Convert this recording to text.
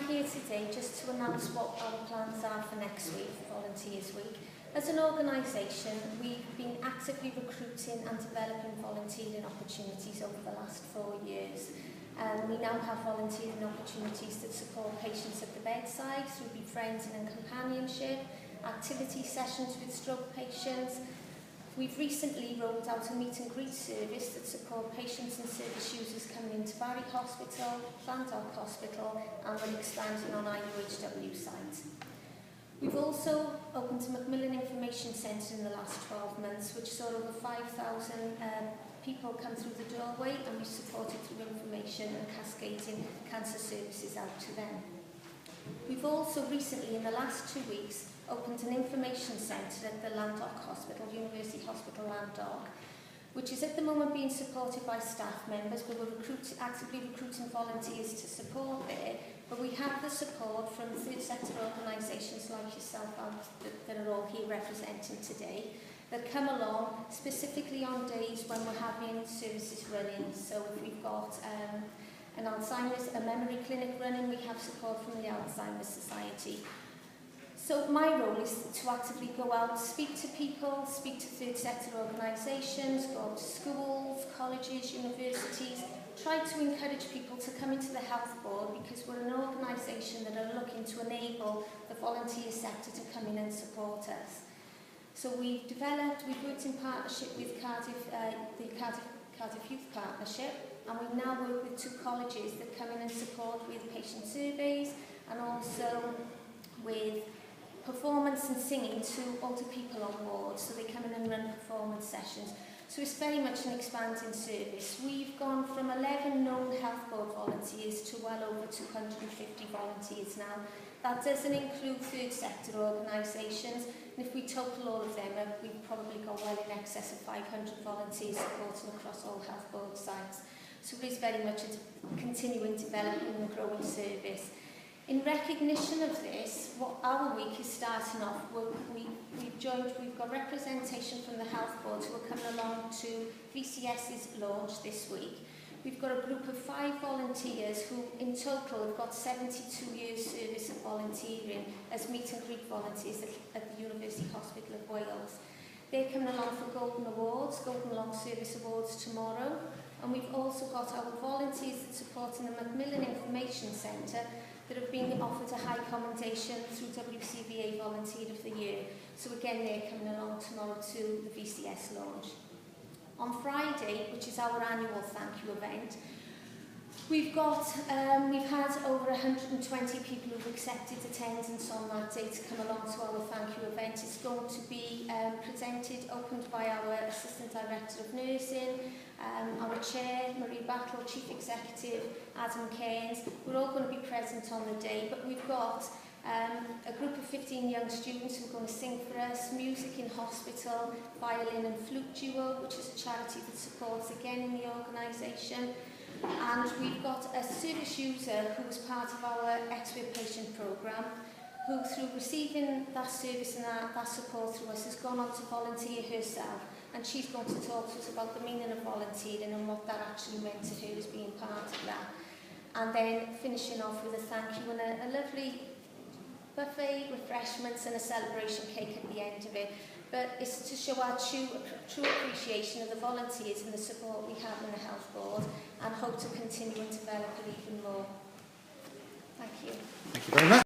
here today just to announce what our plans are for next week, Volunteers Week. As an organisation, we've been actively recruiting and developing volunteering opportunities over the last 4 years. We now have volunteering opportunities that support patients at the bedside through befriending and companionship, activity sessions with stroke patients. We've recently rolled out a meet and greet service that support patients and service users coming into Barry Hospital, Llandoch Hospital, and we're expanding on our UHB site. We've also opened a Macmillan Information Centre in the last 12 months, which saw over 5,000 people come through the doorway, and we've supported through information and cascading cancer services out to them. We've also recently, in the last 2 weeks, opened an information centre at the Llandoch Hospital, University Hospital Llandoch, which is at the moment being supported by staff members. We were actively recruiting volunteers to support there, but we have the support from third sector organisations like yourself that are all here representing today, that come along specifically on days when we're having services running. So if we've got a memory clinic running, we have support from the Alzheimer's Society. So my role is to actively go out, speak to people, speak to third sector organisations, go out to schools, colleges, universities, try to encourage people to come into the health board, because we're an organisation that are looking to enable the volunteer sector to come in and support us. So we've worked in partnership with the Cardiff Youth Partnership, and we now work with 2 colleges that come in and support with patient surveys and also with performance and singing to older people on board, so they come in and run performance sessions. So it's very much an expanding service. We've gone from 11 known health board volunteers to well over 250 volunteers now. That doesn't include third sector organisations, and if we total all of them up, we've probably got well in excess of 500 volunteers supporting across all health board sites. So it is very much a continuing developing and growing service. In recognition of this, what our week is starting off, we've got representation from the health boards who are coming along to VCS's launch this week. We've got a group of 5 volunteers who in total have got 72 years service of volunteering as meet and greet volunteers at the University Hospital of Wales. They're coming along for Golden Awards, Golden Long Service Awards tomorrow, and we've also got our volunteers that support in the Macmillan Information Centre that have been offered a high commendation through WCVA Volunteer of the Year. So again, they're coming along tomorrow to the VCS launch. On Friday, which is our annual thank you event, we've had over 120 people who've accepted attendance on that day to come along to our thank you event. It's going to be opened by our Assistant Director of Nursing, our Chair, Marie Battle, Chief Executive, Adam Cairns. We're all going to be present on the day, but we've got a group of 15 young students who are going to sing for us, music in hospital, violin and flute duo, which is a charity that supports again in the organisation. And we've got a service user who is part of our expert patient programme, who through receiving that service and that support through us has gone on to volunteer herself, and she's going to talk to us about the meaning of volunteering and what that actually meant to her as being part of that. And then finishing off with a thank you and a lovely buffet, refreshments and a celebration cake at the end of it. But it's to show our true appreciation of the volunteers and the support we have in the health board, and hope to continue and develop it even more. Thank you. Thank you very much.